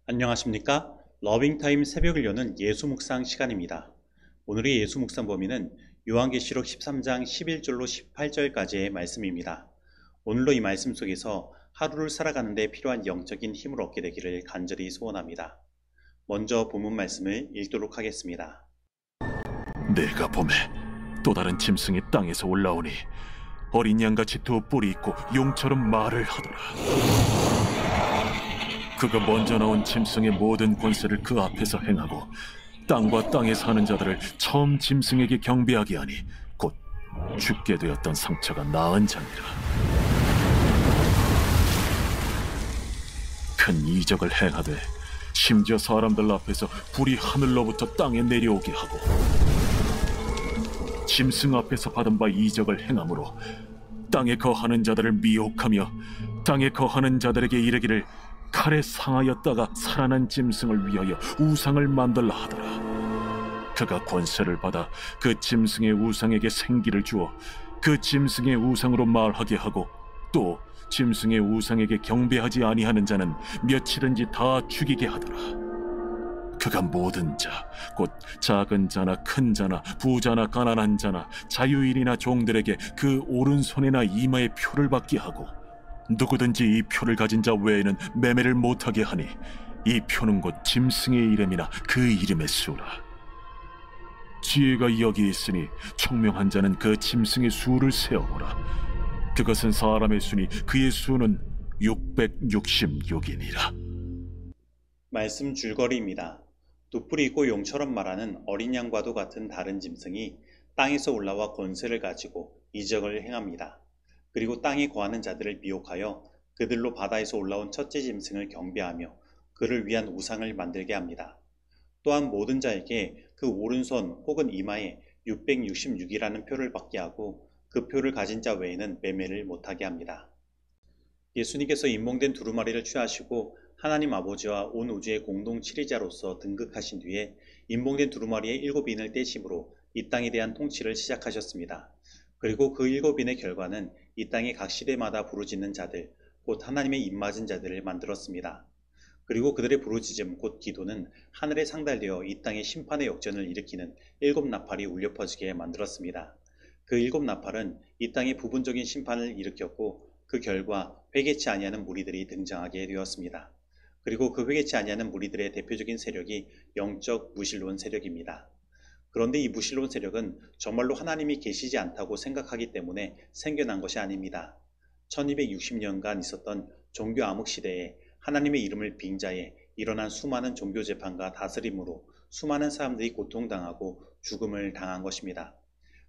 안녕하십니까? 러빙타임 새벽을 여는 예수묵상 시간입니다. 오늘의 예수묵상 범위는 요한계시록 13장 11절로 18절까지의 말씀입니다. 오늘도 이 말씀 속에서 하루를 살아가는 데 필요한 영적인 힘을 얻게 되기를 간절히 소원합니다. 먼저 본문 말씀을 읽도록 하겠습니다. 내가 보매 또 다른 짐승이 땅에서 올라오니 어린 양같이 두 뿔이 있고 용처럼 말을 하더라. 그가 먼저 나온 짐승의 모든 권세를 그 앞에서 행하고 땅과 땅에 사는 자들을 처음 짐승에게 경배하게 하니 곧 죽게 되었던 상처가 나은 자니라. 큰 이적을 행하되 심지어 사람들 앞에서 불이 하늘로부터 땅에 내려오게 하고 짐승 앞에서 받은 바 이적을 행함으로 땅에 거하는 자들을 미혹하며 땅에 거하는 자들에게 이르기를 칼에 상하였다가 살아난 짐승을 위하여 우상을 만들라 하더라. 그가 권세를 받아 그 짐승의 우상에게 생기를 주어 그 짐승의 우상으로 말하게 하고 또 짐승의 우상에게 경배하지 아니하는 자는 며칠은지 다 죽이게 하더라. 그가 모든 자, 곧 작은 자나 큰 자나 부자나 가난한 자나 자유인이나 종들에게 그 오른손이나 이마에 표를 받게 하고 누구든지 이 표를 가진 자 외에는 매매를 못하게 하니 이 표는 곧 짐승의 이름이나 그 이름의 수라. 지혜가 여기 있으니 총명한 자는 그 짐승의 수를 세어보라. 그것은 사람의 수니 그의 수는 666이니라. 말씀 줄거리입니다. 두 뿔이 있고 용처럼 말하는 어린 양과도 같은 다른 짐승이 땅에서 올라와 권세를 가지고 이적을 행합니다. 그리고 땅에 거하는 자들을 미혹하여 그들로 바다에서 올라온 첫째 짐승을 경배하며 그를 위한 우상을 만들게 합니다. 또한 모든 자에게 그 오른손 혹은 이마에 666이라는 표를 받게 하고 그 표를 가진 자 외에는 매매를 못하게 합니다. 예수님께서 인봉된 두루마리를 취하시고 하나님 아버지와 온 우주의 공동 치리자로서 등극하신 뒤에 인봉된 두루마리의 7인을 떼심으로 이 땅에 대한 통치를 시작하셨습니다. 그리고 그 7인의 결과는 이 땅의 각 시대마다 부르짖는 자들, 곧 하나님의 입맞은 자들을 만들었습니다. 그리고 그들의 부르짖음, 곧 기도는 하늘에 상달되어 이 땅의 심판의 역전을 일으키는 7나팔이 울려 퍼지게 만들었습니다. 그 7나팔은 이 땅의 부분적인 심판을 일으켰고 그 결과 회개치 아니하는 무리들이 등장하게 되었습니다. 그리고 그 회개치 아니하는 무리들의 대표적인 세력이 영적 무신론 세력입니다. 그런데 이 무신론 세력은 정말로 하나님이 계시지 않다고 생각하기 때문에 생겨난 것이 아닙니다. 1260년간 있었던 종교 암흑 시대에 하나님의 이름을 빙자해 일어난 수많은 종교 재판과 다스림으로 수많은 사람들이 고통당하고 죽음을 당한 것입니다.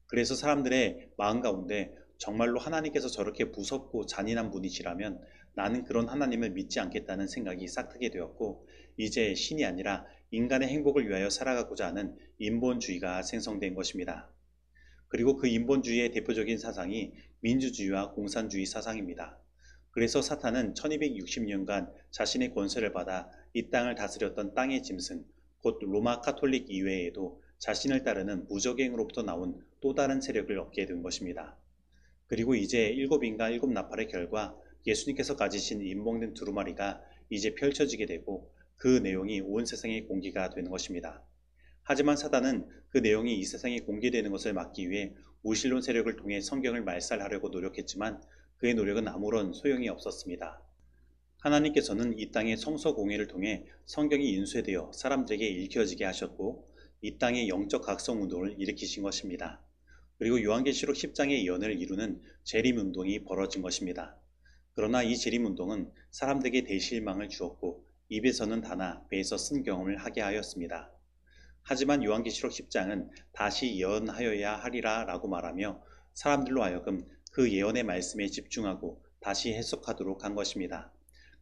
그래서 사람들의 마음 가운데 정말로 하나님께서 저렇게 무섭고 잔인한 분이시라면 나는 그런 하나님을 믿지 않겠다는 생각이 싹트게 되었고 이제 신이 아니라 인간의 행복을 위하여 살아가고자 하는 인본주의가 생성된 것입니다. 그리고 그 인본주의의 대표적인 사상이 민주주의와 공산주의 사상입니다. 그래서 사탄은 1260년간 자신의 권세를 받아 이 땅을 다스렸던 땅의 짐승, 곧 로마 카톨릭 이외에도 자신을 따르는 무적행으로부터 나온 또 다른 세력을 얻게 된 것입니다. 그리고 이제 7인과 7나팔의 결과 예수님께서 가지신 인봉된 두루마리가 이제 펼쳐지게 되고 그 내용이 온 세상에 공개가 되는 것입니다. 하지만 사단은 그 내용이 이 세상에 공개되는 것을 막기 위해 무신론 세력을 통해 성경을 말살하려고 노력했지만 그의 노력은 아무런 소용이 없었습니다. 하나님께서는 이 땅의 성서 공회를 통해 성경이 인쇄되어 사람들에게 읽혀지게 하셨고 이 땅의 영적 각성 운동을 일으키신 것입니다. 그리고 요한계시록 10장의 예언을 이루는 재림운동이 벌어진 것입니다. 그러나 이 재림운동은 사람들에게 대실망을 주었고 입에서는 다나 배에서 쓴 경험을 하게 하였습니다. 하지만 요한계시록 10장은 다시 예언하여야 하리라 라고 말하며 사람들로 하여금 그 예언의 말씀에 집중하고 다시 해석하도록 한 것입니다.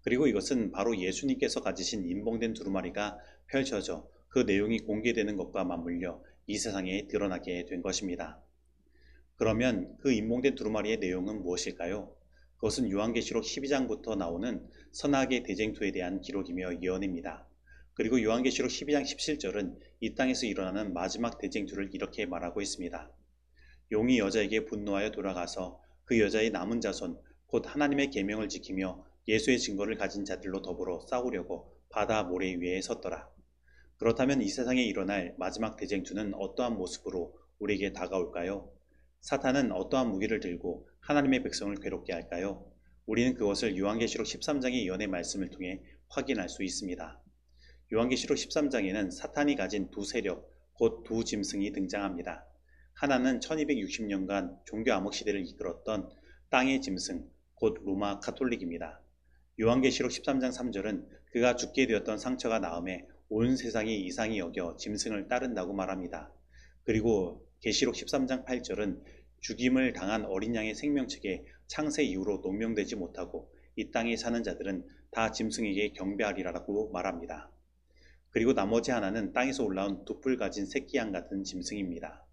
그리고 이것은 바로 예수님께서 가지신 인봉된 두루마리가 펼쳐져 그 내용이 공개되는 것과 맞물려 이 세상에 드러나게 된 것입니다. 그러면 그 인봉된 두루마리의 내용은 무엇일까요? 그것은 요한계시록 12장부터 나오는 선악의 대쟁투에 대한 기록이며 예언입니다. 그리고 요한계시록 12장 17절은 이 땅에서 일어나는 마지막 대쟁투를 이렇게 말하고 있습니다. 용이 여자에게 분노하여 돌아가서 그 여자의 남은 자손 곧 하나님의 계명을 지키며 예수의 증거를 가진 자들로 더불어 싸우려고 바다 모래 위에 섰더라. 그렇다면 이 세상에 일어날 마지막 대쟁투는 어떠한 모습으로 우리에게 다가올까요? 사탄은 어떠한 무기를 들고 하나님의 백성을 괴롭게 할까요? 우리는 그것을 요한계시록 13장의 예언의 말씀을 통해 확인할 수 있습니다. 요한계시록 13장에는 사탄이 가진 두 세력, 곧 두 짐승이 등장합니다. 하나는 1260년간 종교 암흑 시대를 이끌었던 땅의 짐승, 곧 로마 카톨릭입니다. 요한계시록 13장 3절은 그가 죽게 되었던 상처가 나음에 온 세상이 이상히 여겨 짐승을 따른다고 말합니다. 그리고 계시록 13장 8절은 죽임을 당한 어린 양의 생명책에 창세 이후로 농명되지 못하고 이 땅에 사는 자들은 다 짐승에게 경배하리라고 말합니다. 그리고 나머지 하나는 땅에서 올라온 두 뿔 가진 새끼양 같은 짐승입니다.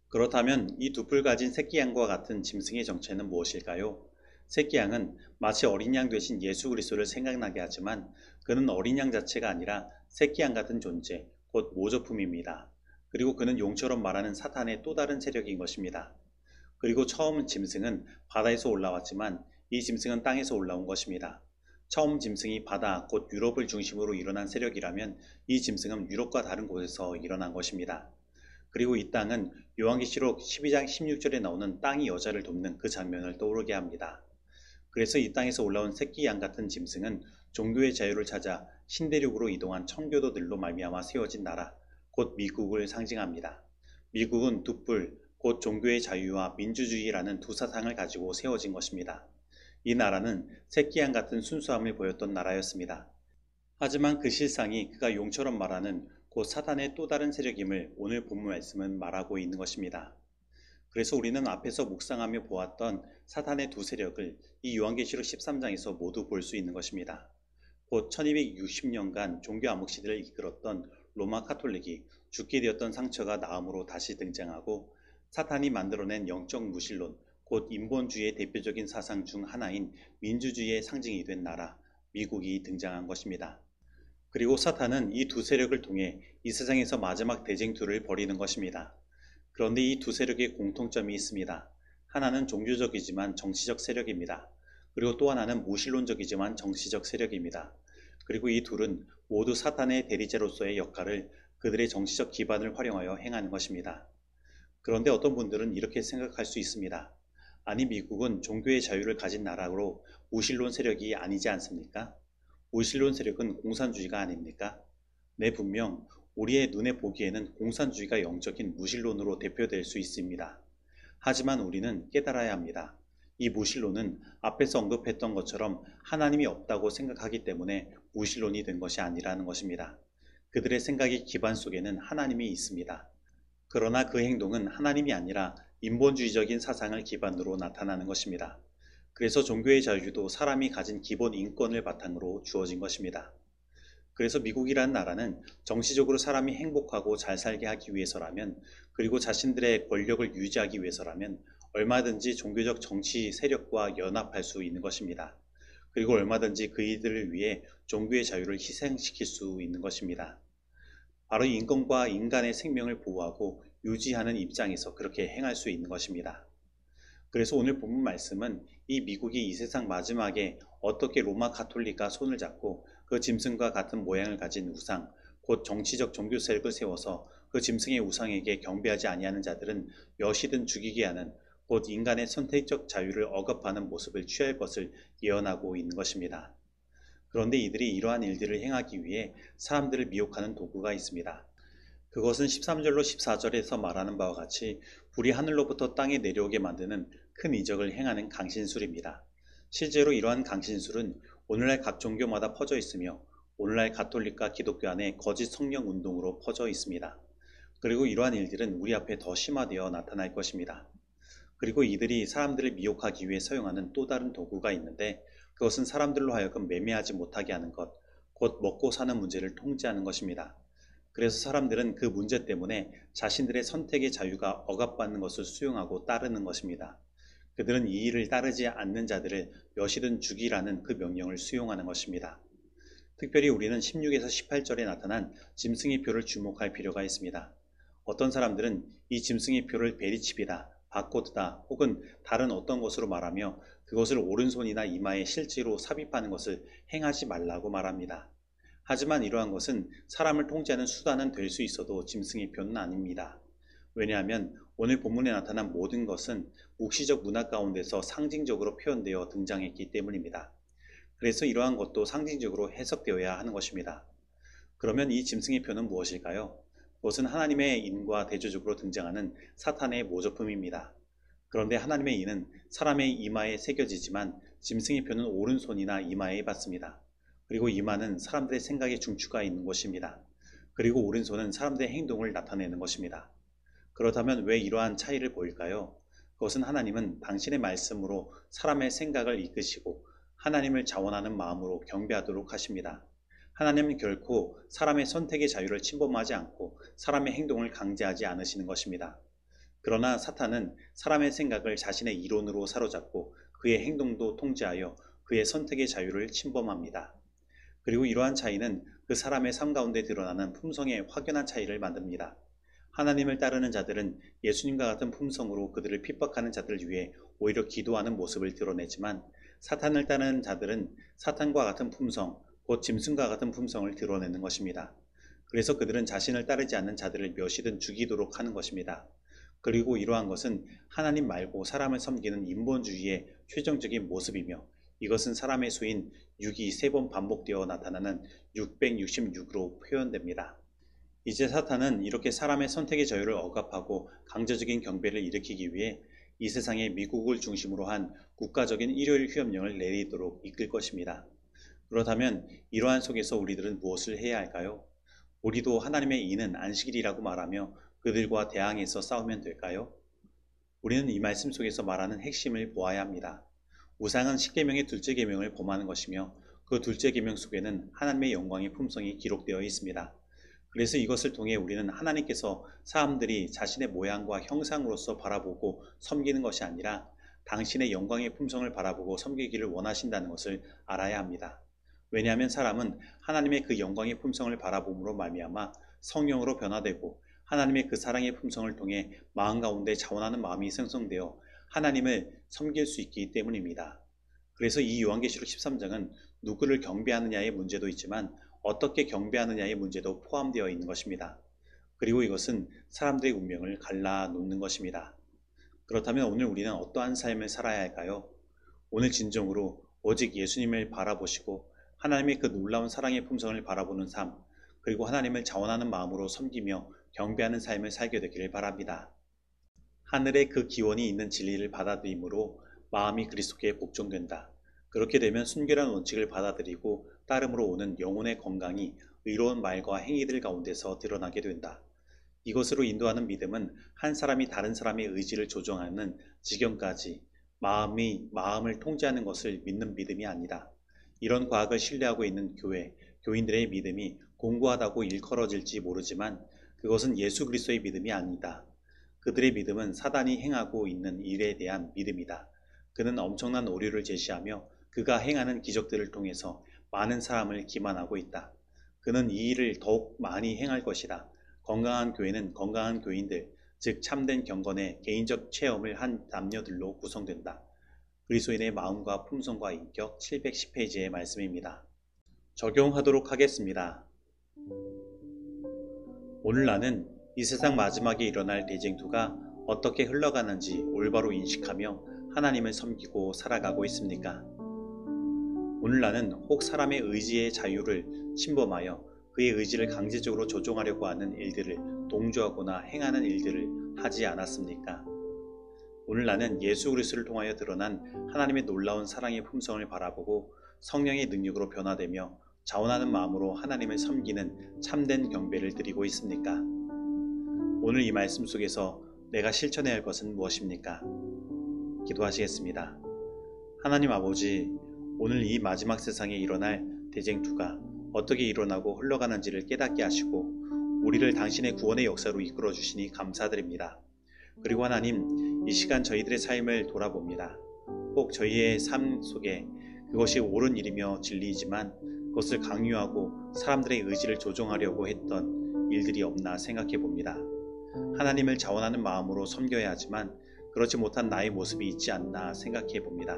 그렇다면 이 두 뿔 가진 새끼양과 같은 짐승의 정체는 무엇일까요? 새끼양은 마치 어린 양 되신 예수 그리스도를 생각나게 하지만 그는 어린 양 자체가 아니라 새끼양 같은 존재, 곧 모조품입니다. 그리고 그는 용처럼 말하는 사탄의 또 다른 세력인 것입니다. 그리고 처음 짐승은 바다에서 올라왔지만 이 짐승은 땅에서 올라온 것입니다. 처음 짐승이 바다, 곧 유럽을 중심으로 일어난 세력이라면 이 짐승은 유럽과 다른 곳에서 일어난 것입니다. 그리고 이 땅은 요한계시록 12장 16절에 나오는 땅이 여자를 돕는 그 장면을 떠오르게 합니다. 그래서 이 땅에서 올라온 새끼 양 같은 짐승은 종교의 자유를 찾아 신대륙으로 이동한 청교도들로 말미암아 세워진 나라, 곧 미국을 상징합니다. 미국은 두 뿔, 곧 종교의 자유와 민주주의라는 두 사상을 가지고 세워진 것입니다. 이 나라는 새끼양 같은 순수함을 보였던 나라였습니다. 하지만 그 실상이 그가 용처럼 말하는 곧 사탄의 또 다른 세력임을 오늘 본문 말씀은 말하고 있는 것입니다. 그래서 우리는 앞에서 묵상하며 보았던 사탄의 두 세력을 이 요한계시록 13장에서 모두 볼 수 있는 것입니다. 곧 1260년간 종교 암흑 시대를 이끌었던 로마 카톨릭이 죽게 되었던 상처가 나음으로 다시 등장하고 사탄이 만들어낸 영적 무신론, 곧 인본주의의 대표적인 사상 중 하나인 민주주의의 상징이 된 나라, 미국이 등장한 것입니다. 그리고 사탄은 이 두 세력을 통해 이 세상에서 마지막 대쟁투를 벌이는 것입니다. 그런데 이 두 세력의 공통점이 있습니다. 하나는 종교적이지만 정치적 세력입니다. 그리고 또 하나는 무신론적이지만 정치적 세력입니다. 그리고 이 둘은 모두 사탄의 대리자로서의 역할을 그들의 정치적 기반을 활용하여 행하는 것입니다. 그런데 어떤 분들은 이렇게 생각할 수 있습니다. 아니, 미국은 종교의 자유를 가진 나라로 무신론 세력이 아니지 않습니까? 무신론 세력은 공산주의가 아닙니까? 네, 분명 우리의 눈에 보기에는 공산주의가 영적인 무신론으로 대표될 수 있습니다. 하지만 우리는 깨달아야 합니다. 이 무신론은 앞에서 언급했던 것처럼 하나님이 없다고 생각하기 때문에 무신론이 된 것이 아니라는 것입니다. 그들의 생각의 기반 속에는 하나님이 있습니다. 그러나 그 행동은 하나님이 아니라 인본주의적인 사상을 기반으로 나타나는 것입니다. 그래서 종교의 자유도 사람이 가진 기본 인권을 바탕으로 주어진 것입니다. 그래서 미국이라는 나라는 정치적으로 사람이 행복하고 잘 살게 하기 위해서라면, 그리고 자신들의 권력을 유지하기 위해서라면 얼마든지 종교적 정치 세력과 연합할 수 있는 것입니다. 그리고 얼마든지 그이들을 위해 종교의 자유를 희생시킬 수 있는 것입니다. 바로 인권과 인간의 생명을 보호하고 유지하는 입장에서 그렇게 행할 수 있는 것입니다. 그래서 오늘 본문 말씀은 이 미국이 이 세상 마지막에 어떻게 로마 가톨릭과 손을 잡고 그 짐승과 같은 모양을 가진 우상, 곧 정치적 종교 세력을 세워서 그 짐승의 우상에게 경배하지 아니하는 자들은 몇이든 죽이게 하는, 곧 인간의 선택적 자유를 억압하는 모습을 취할 것을 예언하고 있는 것입니다. 그런데 이들이 이러한 일들을 행하기 위해 사람들을 미혹하는 도구가 있습니다. 그것은 13절로 14절에서 말하는 바와 같이 불이 하늘로부터 땅에 내려오게 만드는 큰 이적을 행하는 강신술입니다. 실제로 이러한 강신술은 오늘날 각 종교마다 퍼져 있으며 오늘날 가톨릭과 기독교 안에 거짓 성령 운동으로 퍼져 있습니다. 그리고 이러한 일들은 우리 앞에 더 심화되어 나타날 것입니다. 그리고 이들이 사람들을 미혹하기 위해 사용하는 또 다른 도구가 있는데, 그것은 사람들로 하여금 매매하지 못하게 하는 것, 곧 먹고 사는 문제를 통제하는 것입니다. 그래서 사람들은 그 문제 때문에 자신들의 선택의 자유가 억압받는 것을 수용하고 따르는 것입니다. 그들은 이 일을 따르지 않는 자들을 몇이든 죽이라는 그 명령을 수용하는 것입니다. 특별히 우리는 16에서 18절에 나타난 짐승의 표를 주목할 필요가 있습니다. 어떤 사람들은 이 짐승의 표를 베리칩이다, 바코드다, 혹은 다른 어떤 것으로 말하며 그것을 오른손이나 이마에 실제로 삽입하는 것을 행하지 말라고 말합니다. 하지만 이러한 것은 사람을 통제하는 수단은 될 수 있어도 짐승의 표는 아닙니다. 왜냐하면 오늘 본문에 나타난 모든 것은 묵시적 문화 가운데서 상징적으로 표현되어 등장했기 때문입니다. 그래서 이러한 것도 상징적으로 해석되어야 하는 것입니다. 그러면 이 짐승의 표는 무엇일까요? 그것은 하나님의 인과 대조적으로 등장하는 사탄의 모조품입니다. 그런데 하나님의 인은 사람의 이마에 새겨지지만 짐승의 표는 오른손이나 이마에 받습니다. 그리고 이마는 사람들의 생각에 중추가 있는 것입니다. 그리고 오른손은 사람들의 행동을 나타내는 것입니다. 그렇다면 왜 이러한 차이를 보일까요? 그것은 하나님은 당신의 말씀으로 사람의 생각을 이끄시고 하나님을 자원하는 마음으로 경배하도록 하십니다. 하나님은 결코 사람의 선택의 자유를 침범하지 않고 사람의 행동을 강제하지 않으시는 것입니다. 그러나 사탄은 사람의 생각을 자신의 이론으로 사로잡고 그의 행동도 통제하여 그의 선택의 자유를 침범합니다. 그리고 이러한 차이는 그 사람의 삶 가운데 드러나는 품성의 확연한 차이를 만듭니다. 하나님을 따르는 자들은 예수님과 같은 품성으로 그들을 핍박하는 자들을 위해 오히려 기도하는 모습을 드러내지만 사탄을 따르는 자들은 사탄과 같은 품성, 곧 짐승과 같은 품성을 드러내는 것입니다. 그래서 그들은 자신을 따르지 않는 자들을 몇이든 죽이도록 하는 것입니다. 그리고 이러한 것은 하나님 말고 사람을 섬기는 인본주의의 최종적인 모습이며 이것은 사람의 수인 6이 3번 반복되어 나타나는 666으로 표현됩니다. 이제 사탄은 이렇게 사람의 선택의 자유를 억압하고 강제적인 경배를 일으키기 위해 이 세상에 미국을 중심으로 한 국가적인 일요일 휴업령을 내리도록 이끌 것입니다. 그렇다면 이러한 속에서 우리들은 무엇을 해야 할까요? 우리도 하나님의 이는 안식일이라고 말하며 그들과 대항해서 싸우면 될까요? 우리는 이 말씀 속에서 말하는 핵심을 보아야 합니다. 우상은 10계명의 둘째 계명을 범하는 것이며 그 둘째 계명 속에는 하나님의 영광의 품성이 기록되어 있습니다. 그래서 이것을 통해 우리는 하나님께서 사람들이 자신의 모양과 형상으로서 바라보고 섬기는 것이 아니라 당신의 영광의 품성을 바라보고 섬기기를 원하신다는 것을 알아야 합니다. 왜냐하면 사람은 하나님의 그 영광의 품성을 바라봄으로 말미암아 성령으로 변화되고 하나님의 그 사랑의 품성을 통해 마음 가운데 자원하는 마음이 생성되어 하나님을 섬길 수 있기 때문입니다. 그래서 이 요한계시록 13장은 누구를 경배하느냐의 문제도 있지만 어떻게 경배하느냐의 문제도 포함되어 있는 것입니다. 그리고 이것은 사람들의 운명을 갈라놓는 것입니다. 그렇다면 오늘 우리는 어떠한 삶을 살아야 할까요? 오늘 진정으로 오직 예수님을 바라보시고 하나님의 그 놀라운 사랑의 품성을 바라보는 삶, 그리고 하나님을 자원하는 마음으로 섬기며 경배하는 삶을 살게 되기를 바랍니다. 하늘의 그 기원이 있는 진리를 받아들임으로 마음이 그리스도께 복종된다. 그렇게 되면 순결한 원칙을 받아들이고 따름으로 오는 영혼의 건강이 의로운 말과 행위들 가운데서 드러나게 된다. 이것으로 인도하는 믿음은 한 사람이 다른 사람의 의지를 조정하는 지경까지 마음을 통제하는 것을 믿는 믿음이 아니다. 이런 과학을 신뢰하고 있는 교인들의 믿음이 공고하다고 일컬어질지 모르지만 그것은 예수 그리스도의 믿음이 아니다. 그들의 믿음은 사단이 행하고 있는 일에 대한 믿음이다. 그는 엄청난 오류를 제시하며 그가 행하는 기적들을 통해서 많은 사람을 기만하고 있다. 그는 이 일을 더욱 많이 행할 것이다. 건강한 교회는 건강한 교인들, 즉 참된 경건의 개인적 체험을 한 남녀들로 구성된다. 그리스도인의 마음과 품성과 인격 710페이지의 말씀입니다. 적용하도록 하겠습니다. 오늘 나는 이 세상 마지막에 일어날 대쟁투가 어떻게 흘러가는지 올바로 인식하며 하나님을 섬기고 살아가고 있습니까? 오늘 나는 혹 사람의 의지의 자유를 침범하여 그의 의지를 강제적으로 조종하려고 하는 일들을 동조하거나 행하는 일들을 하지 않았습니까? 오늘 나는 예수 그리스도를 통하여 드러난 하나님의 놀라운 사랑의 품성을 바라보고 성령의 능력으로 변화되며 자원하는 마음으로 하나님을 섬기는 참된 경배를 드리고 있습니까? 오늘 이 말씀 속에서 내가 실천해야 할 것은 무엇입니까? 기도하시겠습니다. 하나님 아버지, 오늘 이 마지막 세상에 일어날 대쟁투가 어떻게 일어나고 흘러가는지를 깨닫게 하시고 우리를 당신의 구원의 역사로 이끌어 주시니 감사드립니다. 그리고 하나님, 이 시간 저희들의 삶을 돌아봅니다. 꼭 저희의 삶 속에 그것이 옳은 일이며 진리이지만 그것을 강요하고 사람들의 의지를 조종하려고 했던 일들이 없나 생각해 봅니다. 하나님을 자원하는 마음으로 섬겨야 하지만 그렇지 못한 나의 모습이 있지 않나 생각해 봅니다.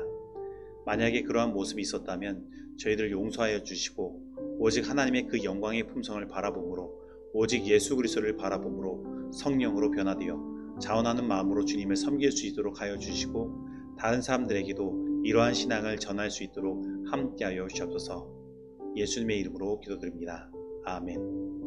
만약에 그러한 모습이 있었다면 저희들 용서하여 주시고 오직 하나님의 그 영광의 품성을 바라봄으로 오직 예수 그리스도를 바라봄으로 성령으로 변화되어 자원하는 마음으로 주님을 섬길 수 있도록 하여 주시고 다른 사람들에게도 이러한 신앙을 전할 수 있도록 함께하여 주시옵소서. 예수님의 이름으로 기도드립니다. 아멘.